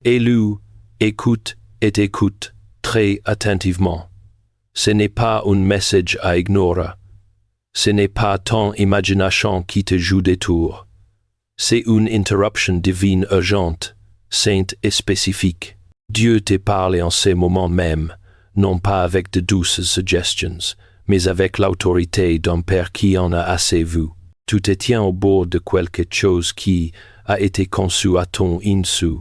Élu, écoute et écoute très attentivement. Ce n'est pas un message à ignorer. Ce n'est pas ton imagination qui te joue des tours. C'est une interruption divine urgente, sainte et spécifique. Dieu te parle en ces moments même, non pas avec de douces suggestions, mais avec l'autorité d'un Père qui en a assez vu. Tu te tiens au bord de quelque chose qui a été conçu à ton insu,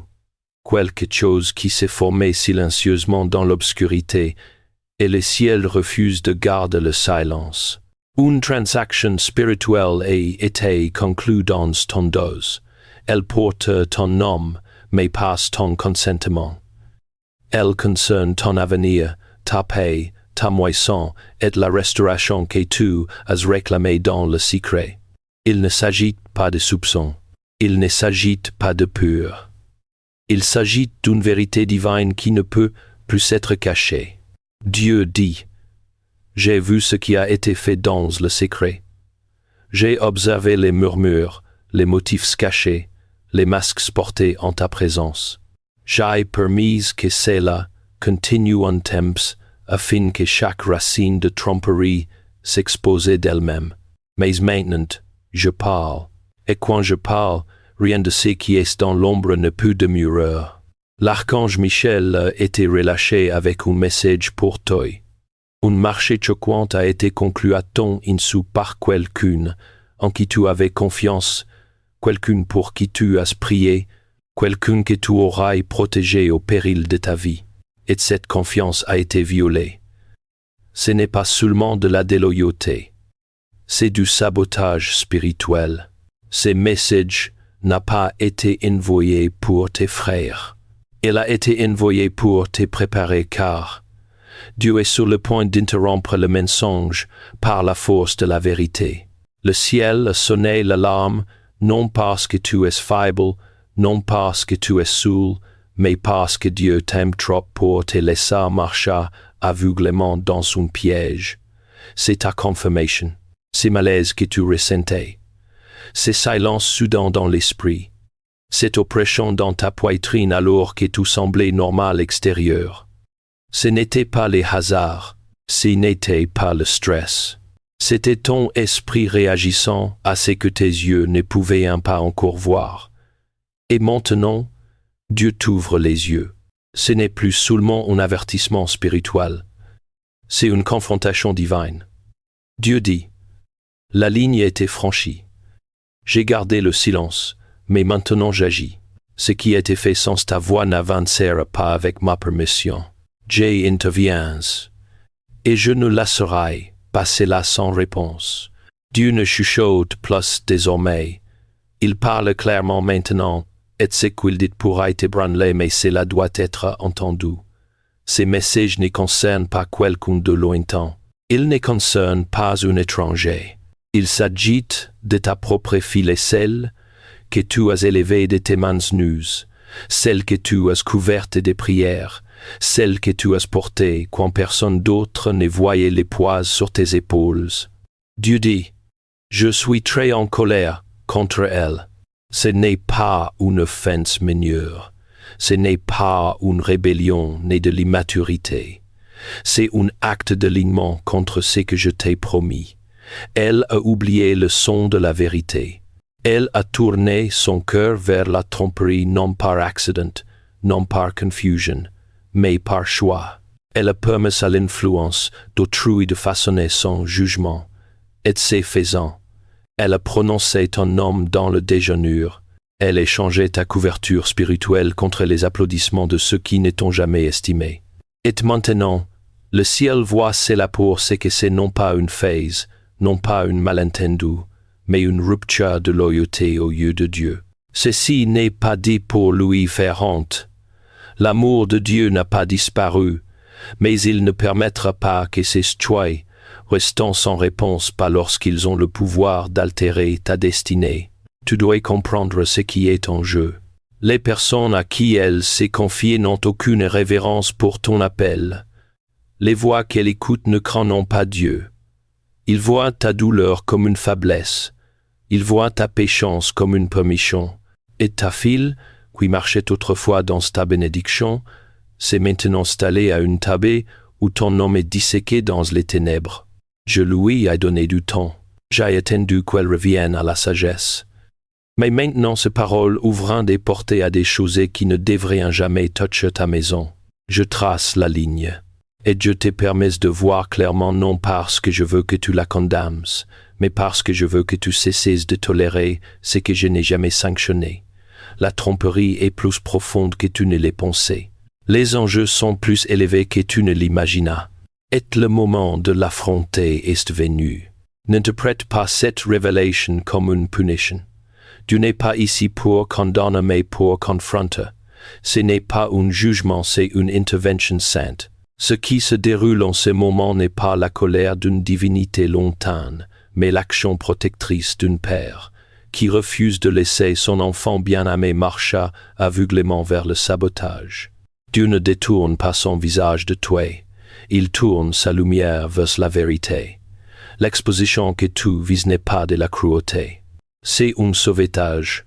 quelque chose qui s'est formé silencieusement dans l'obscurité, et le ciel refuse de garder le silence. Une transaction spirituelle a été conclue dans ton dos. Elle porte ton nom, mais pas ton consentement. Elle concerne ton avenir, ta paix, ta moisson et la restauration que tu as réclamée dans le secret. Il ne s'agit pas de soupçons. Il ne s'agit pas de peur. Il s'agit d'une vérité divine qui ne peut plus être cachée. Dieu dit: j'ai vu ce qui a été fait dans le secret. J'ai observé les murmures, les motifs cachés, les masques portés en ta présence. J'ai permis que cela continue en temps, afin que chaque racine de tromperie s'exposait d'elle-même. Mais maintenant, je parle, et quand je parle, rien de ce qui est dans l'ombre ne peut demeurer. L'archange Michel a été relâché avec un message pour toi. Un marché choquant a été conclu à ton insu par quelqu'un en qui tu avais confiance, quelqu'un pour qui tu as prié, quelqu'un que tu auras protégé au péril de ta vie. Et cette confiance a été violée. Ce n'est pas seulement de la déloyauté, c'est du sabotage spirituel. Ce message n'a pas été envoyé pour tes frères. Il a été envoyé pour te préparer car Dieu est sur le point d'interrompre le mensonge par la force de la vérité. Le ciel a sonné l'alarme, non parce que tu es faible, non parce que tu es saoul, mais parce que Dieu t'aime trop pour te laisser marcher aveuglément dans un piège. C'est ta confirmation, ces malaises que tu ressentais, ces silences soudains dans l'esprit, cette oppression dans ta poitrine alors que tout semblait normal extérieur. Ce n'était pas les hasards, ce n'était pas le stress. C'était ton esprit réagissant à ce que tes yeux ne pouvaient pas encore voir. Et maintenant, Dieu t'ouvre les yeux. Ce n'est plus seulement un avertissement spirituel, c'est une confrontation divine. Dieu dit: la ligne a été franchie. J'ai gardé le silence, mais maintenant j'agis. Ce qui a été fait sans ta voix n'avancera pas avec ma permission. J'interviens, et je ne laisserai pas cela sans réponse. Dieu ne chuchote plus désormais. Il parle clairement maintenant, et ce qu'il dit pourrait ébranler, mais cela doit être entendu. Ces messages ne concernent pas quelqu'un de lointain. Ils ne concernent pas un étranger. Il s'agit de ta propre fille, celle que tu as élevée de tes mains nues, celle que tu as couverte de prières, celle que tu as portée quand personne d'autre ne voyait les poids sur tes épaules. Dieu dit: je suis très en colère contre elle. Ce n'est pas une offense mineure, ce n'est pas une rébellion ni de l'immaturité. C'est un acte d'alignement contre ce que je t'ai promis. Elle a oublié le son de la vérité. Elle a tourné son cœur vers la tromperie non par accident, non par confusion, mais par choix. Elle a permis à l'influence d'autrui de façonner son jugement, et ce faisant, elle a prononcé ton nom dans le déjeuner. Elle échangeait ta couverture spirituelle contre les applaudissements de ceux qui ne t'ont jamais estimé. Et maintenant, le ciel voit cela pour ce que c'est non pas une phase, non pas une malentendu, mais une rupture de loyauté au yeux de Dieu. Ceci n'est pas dit pour lui faire honte. L'amour de Dieu n'a pas disparu, mais il ne permettra pas que ces choix restent sans réponse pas lorsqu'ils ont le pouvoir d'altérer ta destinée. Tu dois comprendre ce qui est en jeu. Les personnes à qui elle s'est confiée n'ont aucune révérence pour ton appel. Les voix qu'elle écoute ne craignent pas Dieu. Ils voient ta douleur comme une faiblesse. Ils voient ta péchance comme une permission. Et ta fille, qui marchait autrefois dans ta bénédiction, s'est maintenant installé à une table où ton nom est disséqué dans les ténèbres. Je lui ai donné du temps. J'ai attendu qu'elle revienne à la sagesse. Mais maintenant ces paroles ouvrant des portées à des choses qui ne devraient jamais toucher ta maison. Je trace la ligne. Et je te permets de voir clairement non parce que je veux que tu la condamnes, mais parce que je veux que tu cesses de tolérer ce que je n'ai jamais sanctionné. La tromperie est plus profonde que tu ne l'aies pensé. Les enjeux sont plus élevés que tu ne l'imaginas. Et le moment de l'affronter est venu. N'interprète pas cette révélation comme une punition. Tu n'es pas ici pour condamner mais pour confronter. Ce n'est pas un jugement, c'est une intervention sainte. Ce qui se déroule en ce moment n'est pas la colère d'une divinité lointaine, mais l'action protectrice d'un père, qui refuse de laisser son enfant bien-aimé marcher aveuglément vers le sabotage. Dieu ne détourne pas son visage de toi, il tourne sa lumière vers la vérité. L'exposition que tu vises n'est pas de la cruauté. C'est un sauvetage.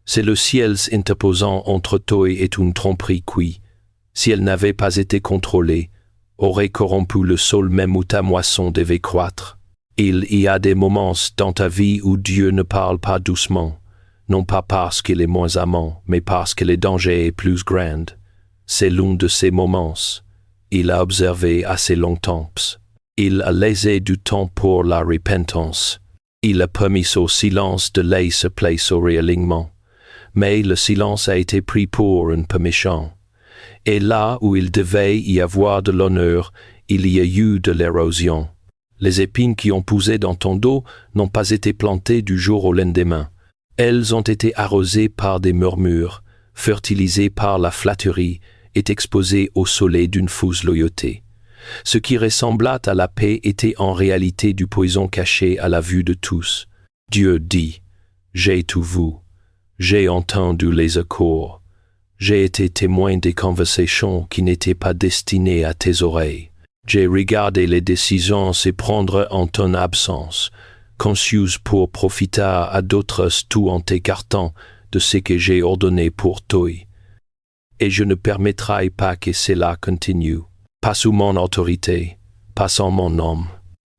C'est le ciel interposant entre toi et une tromperie qui, si elle n'avait pas été contrôlée, aurait corrompu le sol même où ta moisson devait croître. Il y a des moments dans ta vie où Dieu ne parle pas doucement, non pas parce qu'il est moins aimant, mais parce que le danger est plus grand. C'est l'un de ces moments. Il a observé assez longtemps. Il a laissé du temps pour la repentance. Il a permis au silence de laisser place au réalignement. Mais le silence a été pris pour une permission. Et là où il devait y avoir de l'honneur, il y a eu de l'érosion. Les épines qui ont poussé dans ton dos n'ont pas été plantées du jour au lendemain. Elles ont été arrosées par des murmures, fertilisées par la flatterie et exposées au soleil d'une fausse loyauté. Ce qui ressemblait à la paix était en réalité du poison caché à la vue de tous. Dieu dit, « J'ai tout vu, j'ai entendu les accords, j'ai été témoin des conversations qui n'étaient pas destinées à tes oreilles. J'ai regardé les décisions se prendre en ton absence, conçues pour profiter à d'autres tout en t'écartant de ce que j'ai ordonné pour toi. Et je ne permettrai pas que cela continue. Pas sous mon autorité, pas sans mon nom.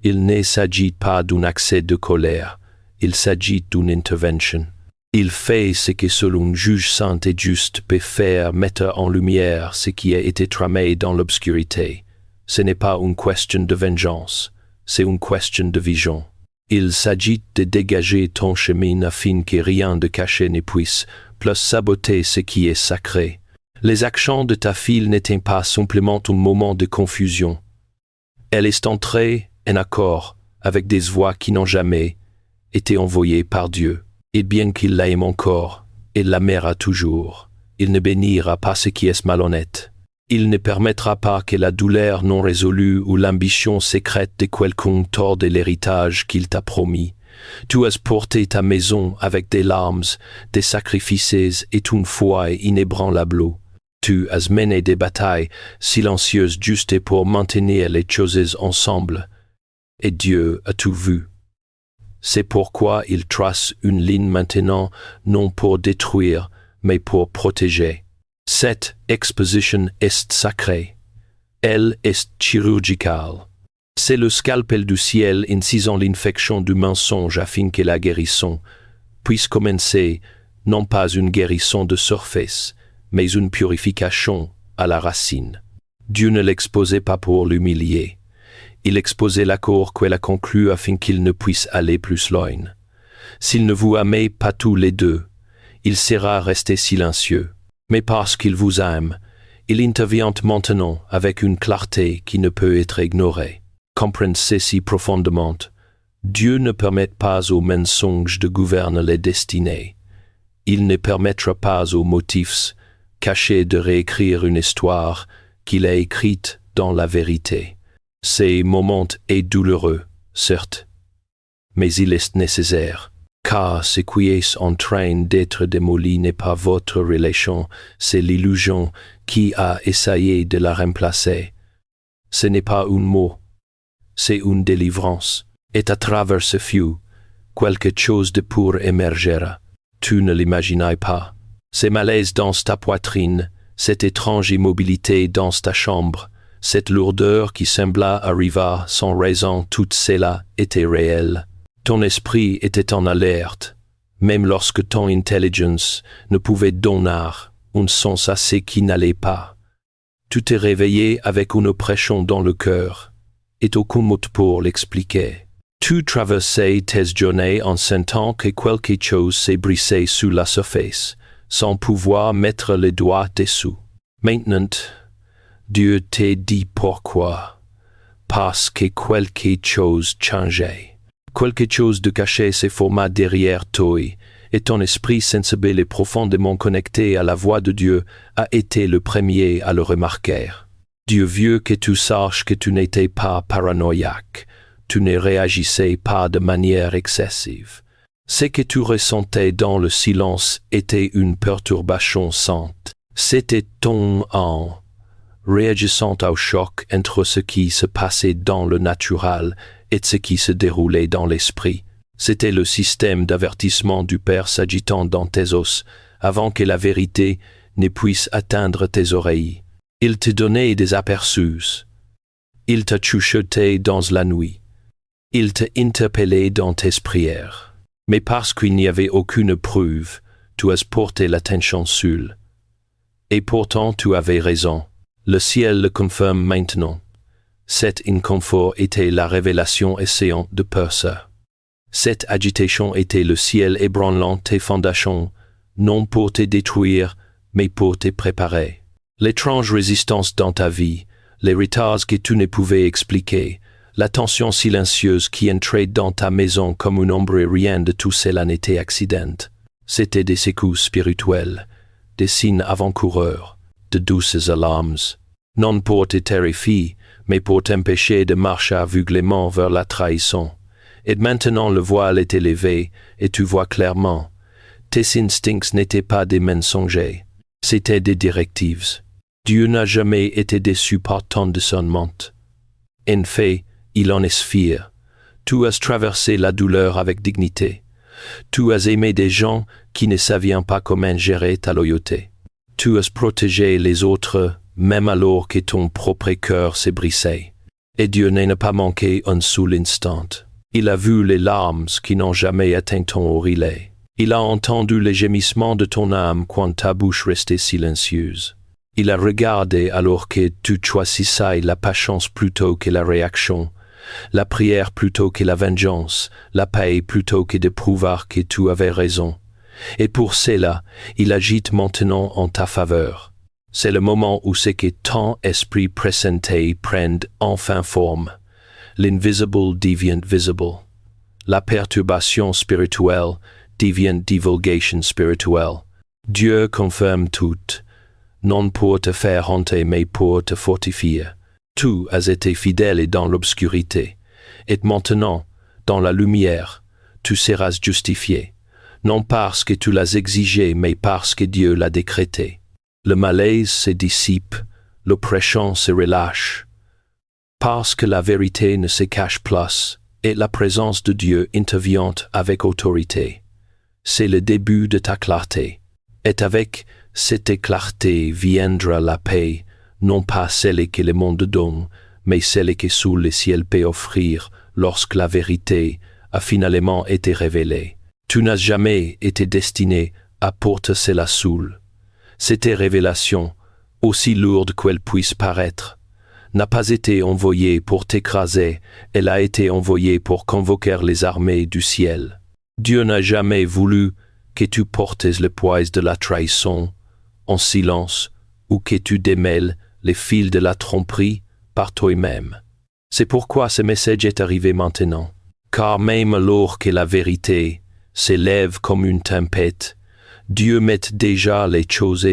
Il ne s'agit pas d'un accès de colère, il s'agit d'une intervention. Il fait ce que seul un juge saint et juste peut faire, mettre en lumière ce qui a été tramé dans l'obscurité. Ce n'est pas une question de vengeance, c'est une question de vision. Il s'agit de dégager ton chemin afin que rien de caché ne puisse plus saboter ce qui est sacré. Les actions de ta fille n'étaient pas simplement un moment de confusion. Elle est entrée en accord avec des voix qui n'ont jamais été envoyées par Dieu. Et bien qu'il l'aime encore, il l'aimera toujours. Il ne bénira pas ce qui est malhonnête. Il ne permettra pas que la douleur non résolue ou l'ambition secrète de quelqu'un torde l'héritage qu'il t'a promis. Tu as porté ta maison avec des larmes, des sacrifices et une foi inébranlable. Tu as mené des batailles silencieuses juste pour maintenir les choses ensemble. Et Dieu a tout vu. C'est pourquoi il trace une ligne maintenant, non pour détruire, mais pour protéger. Cette exposition est sacrée. Elle est chirurgicale. C'est le scalpel du ciel incisant l'infection du mensonge afin que la guérison puisse commencer, non pas une guérison de surface, mais une purification à la racine. Dieu ne l'exposait pas pour l'humilier. Il exposait l'accord qu'elle a conclu afin qu'il ne puisse aller plus loin. S'il ne vous aimait pas tous les deux, il sera resté silencieux. Mais parce qu'il vous aime, il intervient maintenant avec une clarté qui ne peut être ignorée. Comprenez ceci profondément. Dieu ne permet pas aux mensonges de gouverner les destinées. Il ne permettra pas aux motifs cachés de réécrire une histoire qu'il a écrite dans la vérité. Ces moments est douloureux, certes, mais il est nécessaire, car ce qui est en train d'être démoli n'est pas votre relation, c'est l'illusion qui a essayé de la remplacer. Ce n'est pas un mot, c'est une délivrance, et à travers ce feu, quelque chose de pur émergera. Tu ne l'imaginais pas. Ces malaises dans ta poitrine, cette étrange immobilité dans ta chambre, cette lourdeur qui sembla arriver sans raison, tout cela était réel. Ton esprit était en alerte, même lorsque ton intelligence ne pouvait donner un sens à ce qui n'allait pas. Tu t'es réveillé avec une oppression dans le cœur, et aucun mot pour l'expliquer. Tu traversais tes journées en sentant que quelque chose s'est brisé sous la surface, sans pouvoir mettre les doigts dessous. Maintenant, Dieu t'a dit pourquoi. Parce que quelque chose changeait. Quelque chose de caché s'est formé derrière toi, et ton esprit sensible et profondément connecté à la voix de Dieu a été le premier à le remarquer. Dieu veut que tu saches que tu n'étais pas paranoïaque, tu ne réagissais pas de manière excessive. Ce que tu ressentais dans le silence était une perturbation sainte. C'était ton âme, réagissant au choc entre ce qui se passait dans le naturel et ce qui se déroulait dans l'esprit. C'était le système d'avertissement du Père s'agitant dans tes os, avant que la vérité ne puisse atteindre tes oreilles. Il te donnait des aperçus. Il te chuchotait dans la nuit. Il te interpellait dans tes prières. Mais parce qu'il n'y avait aucune preuve, tu as porté l'attention seul. Et pourtant tu avais raison. Le ciel le confirme maintenant. Cet inconfort était la révélation essayant de percer. Cette agitation était le ciel ébranlant tes fondations, non pour te détruire, mais pour te préparer. L'étrange résistance dans ta vie, les retards que tu ne pouvais expliquer, la tension silencieuse qui entrait dans ta maison comme une ombre, rien de tout cela n'était accident. C'était des secousses spirituelles, des signes avant-coureurs, de douces alarmes, non pour te terrifier, mais pour t'empêcher de marcher aveuglément vers la trahison. Et maintenant le voile est élevé, et tu vois clairement. Tes instincts n'étaient pas des mensongers, c'étaient des directives. Dieu n'a jamais été déçu par ton discernement. En fait, il en est fier. Tu as traversé la douleur avec dignité. Tu as aimé des gens qui ne savaient pas comment gérer ta loyauté. Tu as protégé les autres, même alors que ton propre cœur s'est brisé. Et Dieu n'a pas manqué un seul instant. Il a vu les larmes qui n'ont jamais atteint ton oreiller. Il a entendu les gémissements de ton âme quand ta bouche restait silencieuse. Il a regardé alors que tu choisissais la patience plutôt que la réaction, la prière plutôt que la vengeance, la paix plutôt que de prouver que tu avais raison. Et pour cela, il agite maintenant en ta faveur. C'est le moment où ce que ton esprit pressentait prend enfin forme. L'invisible devient visible. La perturbation spirituelle devient divulgation spirituelle. Dieu confirme tout, non pour te faire honte mais pour te fortifier. Tu as été fidèle dans l'obscurité, et maintenant, dans la lumière, tu seras justifié, non parce que tu l'as exigé mais parce que Dieu l'a décrété. Le malaise se dissipe, l'oppression se relâche, parce que la vérité ne se cache plus, et la présence de Dieu intervient avec autorité. C'est le début de ta clarté, et avec cette clarté viendra la paix, non pas celle que le monde donne, mais celle que seul le ciel peut offrir lorsque la vérité a finalement été révélée. Tu n'as jamais été destiné à porter cela seul. Cette révélation, aussi lourde qu'elle puisse paraître, n'a pas été envoyée pour t'écraser, elle a été envoyée pour convoquer les armées du ciel. Dieu n'a jamais voulu que tu portes le poids de la trahison en silence ou que tu démêles les fils de la tromperie par toi-même. C'est pourquoi ce message est arrivé maintenant. Car même alors que la vérité s'élève comme une tempête, Dieu met déjà les choses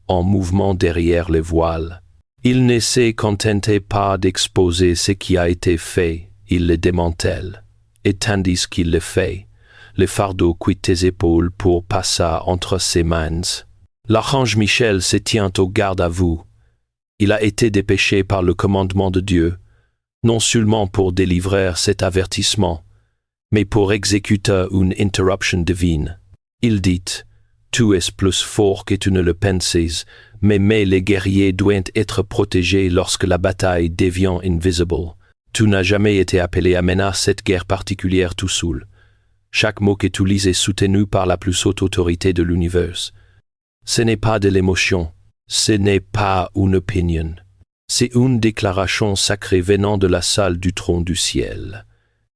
en mouvement derrière le voile. Il ne se contentait pas d'exposer ce qui a été fait, il le démantèle. Et tandis qu'il le fait, le fardeau quitte tes épaules pour passer entre ses mains. L'archange Michel se tient au garde à vous. Il a été dépêché par le commandement de Dieu, non seulement pour délivrer cet avertissement, mais pour exécuter une interruption divine. Il dit, « tu es plus fort que tu ne le penses, mais les guerriers doivent être protégés lorsque la bataille devient invisible. Tu n'as jamais été appelé à mener cette guerre particulière tout seul. Chaque mot que tu lis est soutenu par la plus haute autorité de l'univers. Ce n'est pas de l'émotion, ce n'est pas une opinion. C'est une déclaration sacrée venant de la salle du trône du ciel.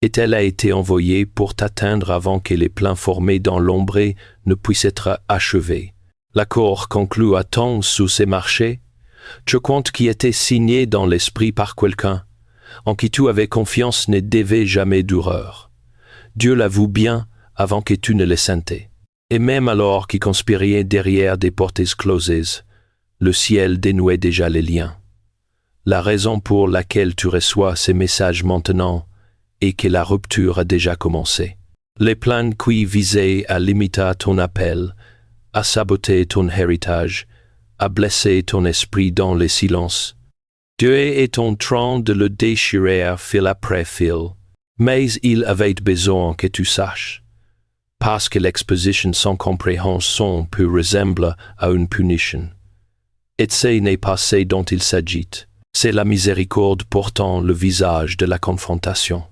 Et elle a été envoyée pour t'atteindre avant que les plans formés dans l'ombre ne puissent être achevés. L'accord conclu à temps sous ces marchés, je compte qui était signé dans l'esprit par quelqu'un, en qui tu avais confiance ne devait jamais d'erreur. Dieu l'avoue bien avant que tu ne le sentais. Et même alors qu'ils conspiraient derrière des portes closes, le ciel dénouait déjà les liens. La raison pour laquelle tu reçois ces messages maintenant est que la rupture a déjà commencé. Les plans qui visaient à limiter ton appel, à saboter ton héritage, à blesser ton esprit dans le silence, Dieu est en train de le déchirer fil après fil, mais il avait besoin que tu saches, parce que l'exposition sans compréhension peut ressembler à une punition. Et ce n'est pas ce dont il s'agit. C'est la miséricorde portant le visage de la confrontation.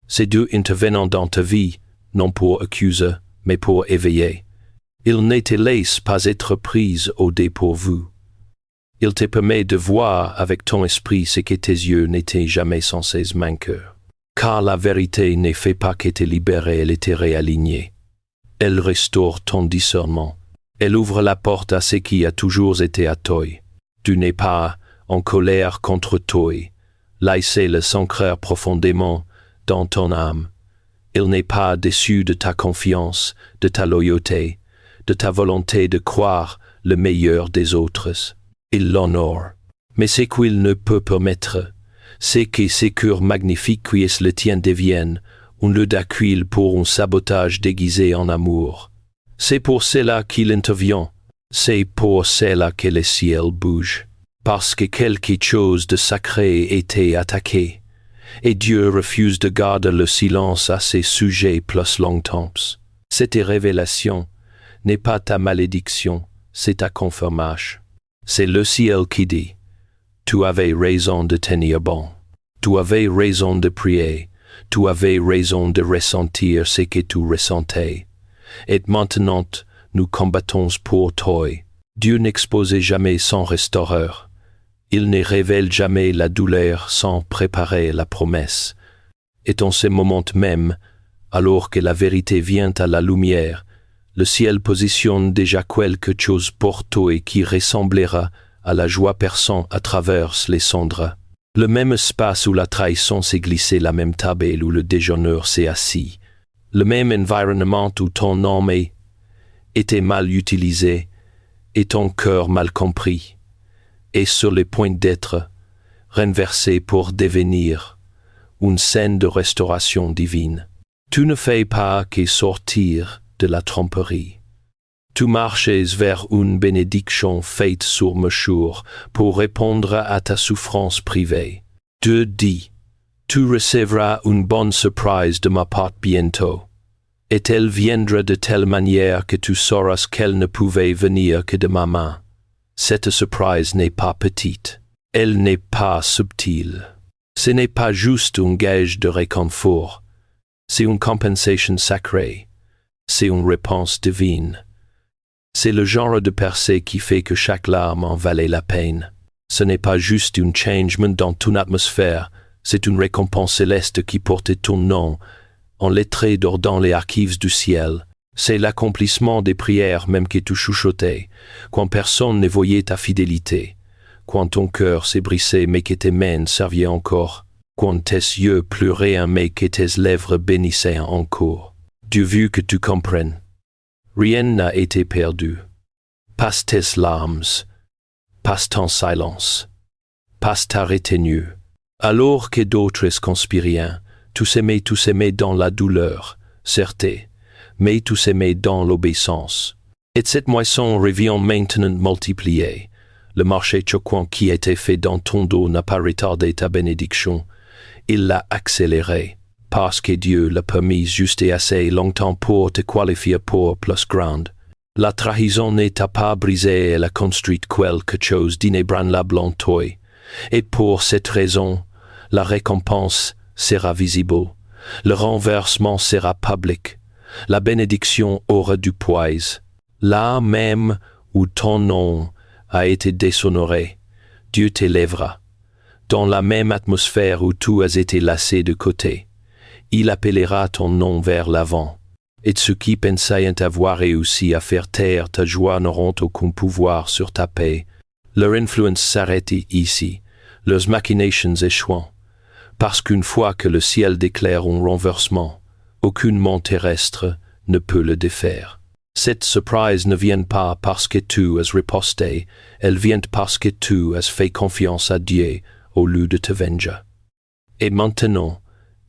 C'est Dieu intervenant dans ta vie, non pour accuser, mais pour éveiller. Il ne te laisse pas être prise au dépourvu. Il te permet de voir avec ton esprit ce que tes yeux n'étaient jamais censés manquer. Car la vérité ne fait pas que te libérer et te réaligner. Elle restaure ton discernement. Elle ouvre la porte à ce qui a toujours été à toi. Tu n'es pas en colère contre toi. Laissez-le s'ancrer profondément dans ton âme. Il n'est pas déçu de ta confiance, de ta loyauté, de ta volonté de croire le meilleur des autres. Il l'honore. Mais ce qu'il ne peut permettre, c'est que ces cœurs magnifiques qui le tien deviennent un lieu d'accueil pour un sabotage déguisé en amour. C'est pour cela qu'il intervient. C'est pour cela que le ciel bouge. Parce que quelque chose de sacré était attaqué. Et Dieu refuse de garder le silence à ses sujets plus longtemps. Cette révélation n'est pas ta malédiction, c'est ta confirmation. C'est le ciel qui dit, tu avais raison de tenir bon, tu avais raison de prier, tu avais raison de ressentir ce que tu ressentais. Et maintenant, nous combattons pour toi. Dieu n'expose jamais son restaureur. Il ne révèle jamais la douleur sans préparer la promesse. Et en ce moment même, alors que la vérité vient à la lumière, le ciel positionne déjà quelque chose pour toi qui ressemblera à la joie perçant à travers les cendres. Le même espace où la trahison s'est glissée, la même table où le déjeuneur s'est assis, le même environnement où ton nom était mal utilisé et ton cœur mal compris, et sur le point d'être renversé pour devenir une scène de restauration divine. Tu ne fais pas que sortir de la tromperie. Tu marches vers une bénédiction faite sur mesure pour répondre à ta souffrance privée. Dieu dit, tu recevras une bonne surprise de ma part bientôt, et elle viendra de telle manière que tu sauras qu'elle ne pouvait venir que de ma main. Cette surprise n'est pas petite, elle n'est pas subtile. Ce n'est pas juste un gage de réconfort, c'est une compensation sacrée, c'est une réponse divine. C'est le genre de percée qui fait que chaque larme en valait la peine. Ce n'est pas juste un changement dans ton atmosphère, c'est une récompense céleste qui porte ton nom, en lettré d'or dans les archives du ciel. C'est l'accomplissement des prières même que tu chuchotais, quand personne ne voyait ta fidélité, quand ton cœur s'est brisé mais que tes mains serviaient encore, quand tes yeux pleuraient mais que tes lèvres bénissaient encore. Dieu veut que tu comprennes. Rien n'a été perdu. Passe tes larmes, passe ton silence, passe ta retenue. Alors que d'autres conspiraient, tu s'aimais dans la douleur, certes, mais tu s'aimais dans l'obéissance. Et cette moisson revient maintenant multipliée. Le marché choquant qui était fait dans ton dos n'a pas retardé ta bénédiction, il l'a accéléré. Parce que Dieu l'a permis juste et assez longtemps pour te qualifier pour plus grande. La trahison ne t'a pas brisé et la construite quelque chose d'inébranlable en toi, et pour cette raison, la récompense sera visible, le renversement sera public, la bénédiction aura du poids, là même où ton nom a été déshonoré, Dieu t'élèvera. Dans la même atmosphère où tout a été laissé de côté, il appellera ton nom vers l'avant. Et ceux qui pensaient avoir réussi à faire taire ta joie n'auront aucun pouvoir sur ta paix. Leur influence s'arrête ici, leurs machinations échouent, parce qu'une fois que le ciel déclare un renversement, aucune main terrestre ne peut le défaire. Cette surprise ne vient pas parce que tu as riposté, elle vient parce que tu as fait confiance à Dieu au lieu de te venger. Et maintenant,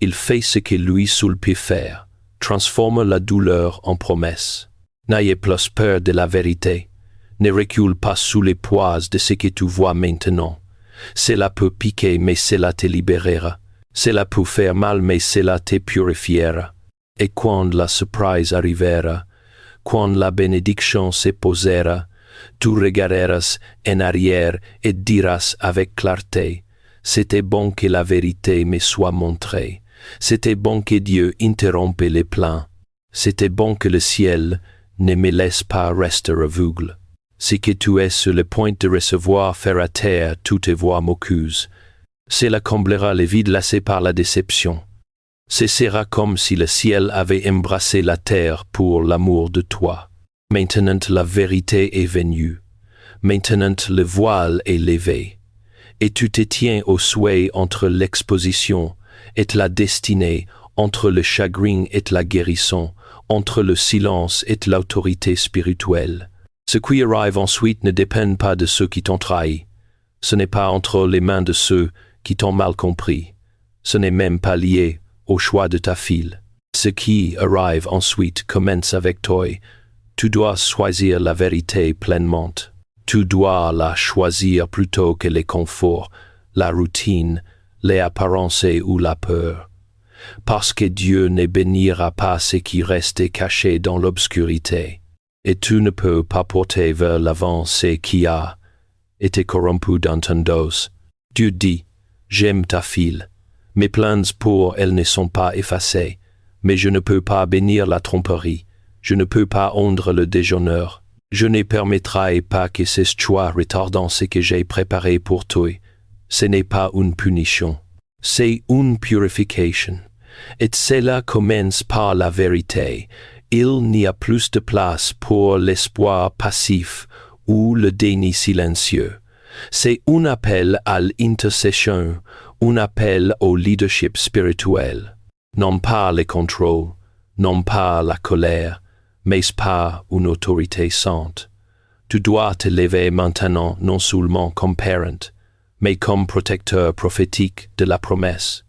il fait ce que lui seul peut faire, transforme la douleur en promesse. N'ayez plus peur de la vérité, ne recule pas sous les poids de ce que tu vois maintenant. Cela peut piquer, mais cela te libérera. Cela peut faire mal, mais cela te purifiera. Et quand la surprise arrivera, quand la bénédiction se posera, tu regarderas en arrière et diras avec clarté, c'était bon que la vérité me soit montrée. C'était bon que Dieu interrompe les plans. C'était bon que le ciel ne me laisse pas rester aveugle. Ce que tu es sur le point de recevoir fera taire toutes tes voix moqueuses. Cela comblera le vide laissé par la déception. Ce sera comme si le ciel avait embrassé la terre pour l'amour de toi. Maintenant la vérité est venue. Maintenant le voile est levé. Et tu te tiens au souhait entre l'exposition et la destinée, entre le chagrin et la guérison, entre le silence et l'autorité spirituelle. Ce qui arrive ensuite ne dépend pas de ceux qui t'ont trahi. Ce n'est pas entre les mains de ceux qui t'ont mal compris. Ce n'est même pas lié au choix de ta fille. Ce qui arrive ensuite commence avec toi. Tu dois choisir la vérité pleinement. Tu dois la choisir plutôt que les conforts, la routine, les apparences ou la peur. Parce que Dieu ne bénira pas ce qui reste caché dans l'obscurité. Et tu ne peux pas porter vers l'avant ce qui a été corrompu dans ton dos. Dieu dit, j'aime ta fille. Mes plans pour elle ne sont pas effacés, mais je ne peux pas bénir la tromperie. Je ne peux pas honre le déshonneur. Je ne permettrai pas que ce choix retardant ce que j'ai préparé pour toi. Ce n'est pas une punition, c'est une purification. Et cela commence par la vérité. Il n'y a plus de place pour l'espoir passif ou le déni silencieux. C'est un appel à l'intercession, un appel au leadership spirituel. Non pas le contrôle, non pas la colère, mais pas une autorité sainte. Tu dois te lever maintenant non seulement comme parent, mais comme protecteur prophétique de la promesse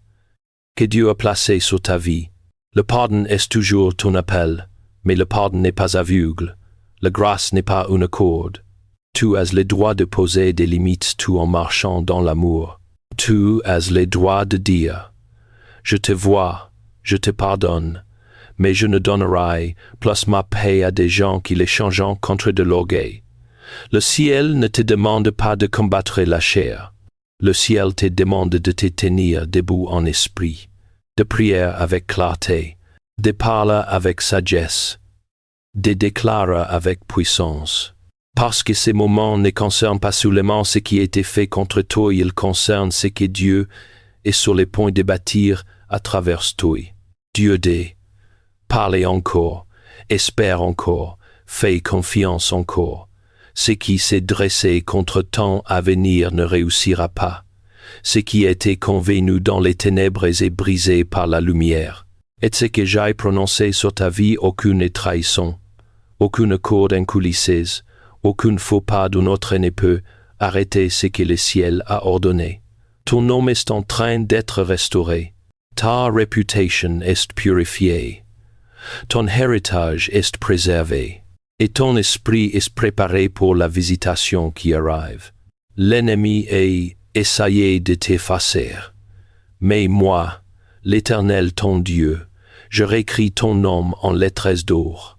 que Dieu a placée sur ta vie. Le pardon est toujours ton appel, mais le pardon n'est pas aveugle. La grâce n'est pas une corde. Tu as le droit de poser des limites tout en marchant dans l'amour. Tu as le droit de dire « Je te vois, je te pardonne, mais je ne donnerai plus ma paix à des gens qui l'échangent contre de l'orgueil. » Le ciel ne te demande pas de combattre la chair. Le ciel te demande de te tenir debout en esprit, de prier avec clarté, de parler avec sagesse, de déclarer avec puissance. Parce que ces moments ne concernent pas seulement ce qui a été fait contre toi, ils concernent ce que Dieu est sur le point de bâtir à travers toi. Dieu dit, parlez encore, espère encore, fais confiance encore. Ce qui s'est dressé contre temps à venir ne réussira pas. Ce qui a été convenu dans les ténèbres est brisé par la lumière. Et ce que j'ai prononcé sur ta vie, aucune trahison, aucune corde incoulissée, aucun faux pas d'un autre ne peut arrêter ce que le ciel a ordonné. Ton nom est en train d'être restauré. Ta réputation est purifiée. Ton héritage est préservé. Et ton esprit est préparé pour la visitation qui arrive. L'ennemi a essayé de t'effacer. Mais moi, l'Éternel ton Dieu, je réécris ton nom en lettres d'or.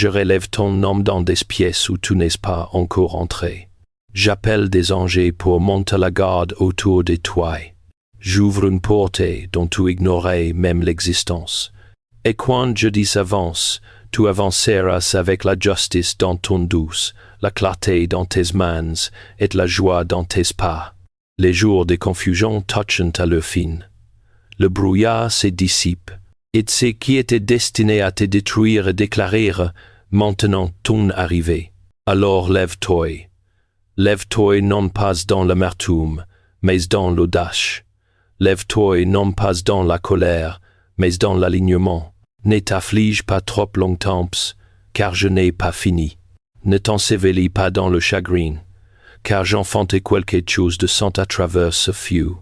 Je relève ton nom dans des pièces où tu n'es pas encore entré. J'appelle des anges pour monter la garde autour de toi. J'ouvre une porte dont tu ignorais même l'existence. Et quand je dis avance, tu avanceras avec la justice dans ton douce, la clarté dans tes mains et la joie dans tes pas. Les jours de confusion touchent à leur fin. Le brouillard se dissipe, et ce qui était destiné à te détruire et déclarer maintenant ton arrivée. Alors lève-toi. Lève-toi non pas dans l'amertume, mais dans l'audace. Lève-toi non pas dans la colère, mais dans l'alignement. Ne t'afflige pas trop longtemps, car je n'ai pas fini. Ne t'ensevelis pas dans le chagrin, car j'enfante quelque chose de saint à travers ce feu.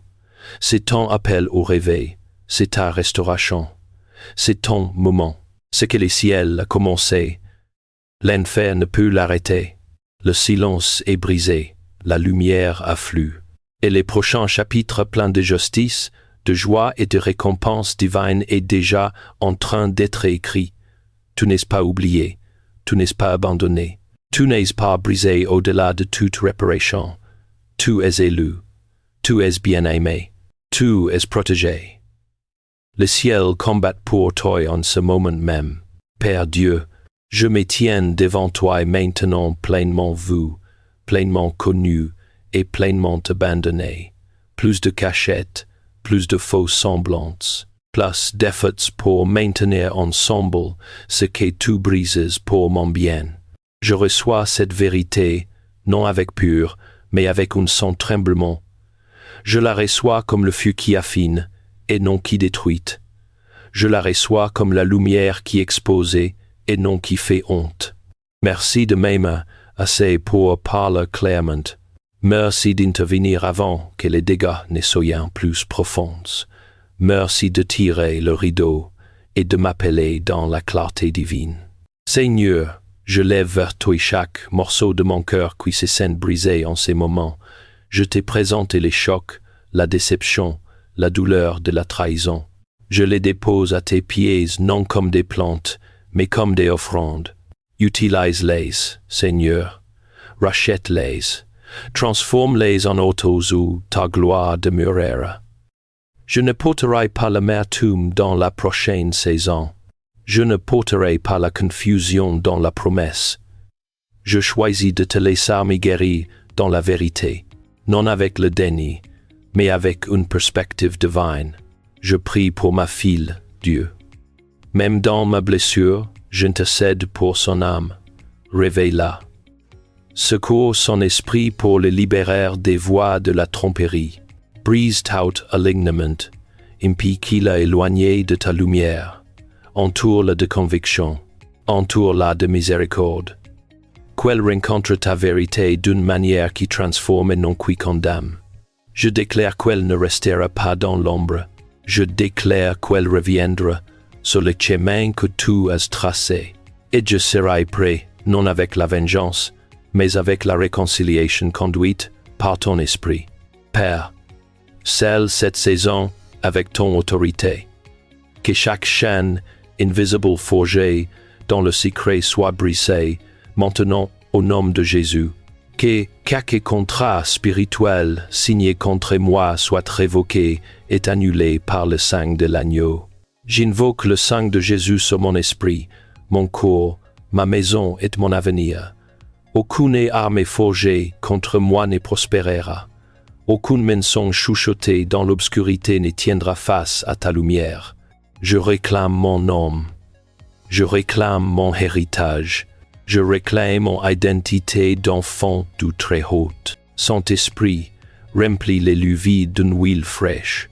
C'est ton appel au réveil, c'est ta restauration. C'est ton moment. Ce que le ciel a commencé, l'enfer ne peut l'arrêter. Le silence est brisé, la lumière afflue. Et les prochains chapitres pleins de justice, de joie et de récompense divine est déjà en train d'être écrit. Tu n'es pas oublié, tu n'es pas abandonné, tu n'es pas brisé au-delà de toute réparation. Tu es élu, tu es bien-aimé, tu es protégé. Le ciel combat pour toi en ce moment même. Père Dieu, je me tiens devant toi maintenant pleinement vu, pleinement connu et pleinement abandonné. Plus de cachettes, plus de faux semblances, plus d'efforts pour maintenir ensemble ce que tu brises pour mon bien. Je reçois cette vérité, non avec pur, mais avec un sang tremblement. Je la reçois comme le feu qui affine, et non qui détruit. Je la reçois comme la lumière qui expose et non qui fait honte. Merci de m'aimer assez pour parler clairement. Merci d'intervenir avant que les dégâts ne soient plus profonds. Merci de tirer le rideau et de m'appeler dans la clarté divine. Seigneur, je lève vers toi chaque morceau de mon cœur qui se sent brisé en ces moments. Je te présente les chocs, la déception, la douleur de la trahison. Je les dépose à tes pieds non comme des plantes, mais comme des offrandes. Utilise-les, Seigneur. Rachète-les. Transforme-les en autos où ta gloire demeurera. Je ne porterai pas l'amertume dans la prochaine saison. Je ne porterai pas la confusion dans la promesse. Je choisis de te laisser me guérir dans la vérité, non avec le déni, mais avec une perspective divine. Je prie pour ma fille, Dieu. Même dans ma blessure, j'intercède pour son âme. Réveille-la. Secours son esprit pour le libérer des voies de la tromperie. Brise tout alignement, impie qu'il a éloigné de ta lumière. Entoure-la de conviction, entoure-la de miséricorde. Qu'elle rencontre ta vérité d'une manière qui transforme et non qui condamne. Je déclare qu'elle ne restera pas dans l'ombre. Je déclare qu'elle reviendra sur le chemin que tu as tracé. Et je serai prêt, non avec la vengeance, mais avec la réconciliation conduite par ton esprit. Père, scelle cette saison avec ton autorité. Que chaque chaîne invisible forgée dans le secret soit brisée, maintenant au nom de Jésus. Que quelque contrat spirituel signé contre moi soit révoqué et annulé par le sang de l'agneau. J'invoque le sang de Jésus sur mon esprit, mon corps, ma maison et mon avenir. Aucune arme forgée contre moi ne prospérera. Aucun mensonge chuchoté dans l'obscurité ne tiendra face à ta lumière. Je réclame mon nom. Je réclame mon héritage. Je réclame mon identité d'enfant du Très-Haut. Saint-Esprit, remplis les lieux vides d'une huile fraîche.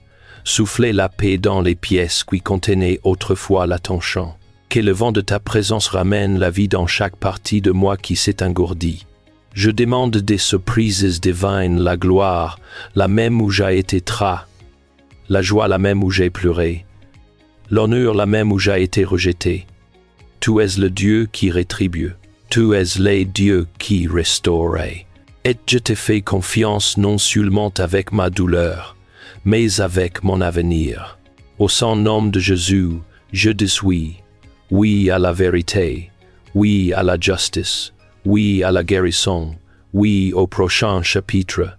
Soufflez la paix dans les pièces qui contenaient autrefois la tension. Que le vent de ta présence ramène la vie dans chaque partie de moi qui s'est engourdie. Je demande des surprises divines, la gloire, la même où j'ai été trai, la joie la même où j'ai pleuré, l'honneur la même où j'ai été rejeté. Tu es le Dieu qui rétribue, tu es le Dieu qui restaure. Et je te fais confiance non seulement avec ma douleur, mais avec mon avenir. Au saint nom de Jésus, je dis oui à la vérité, Oui à la justice, oui à la guérison, oui au prochain chapitre,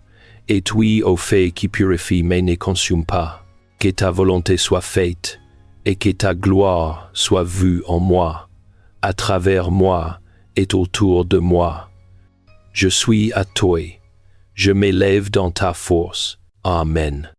et oui au fait qui purifie mais ne consume pas. Que ta volonté soit faite, et que ta gloire soit vue en moi, à travers moi et autour de moi. Je suis à toi, je m'élève dans ta force. Amen.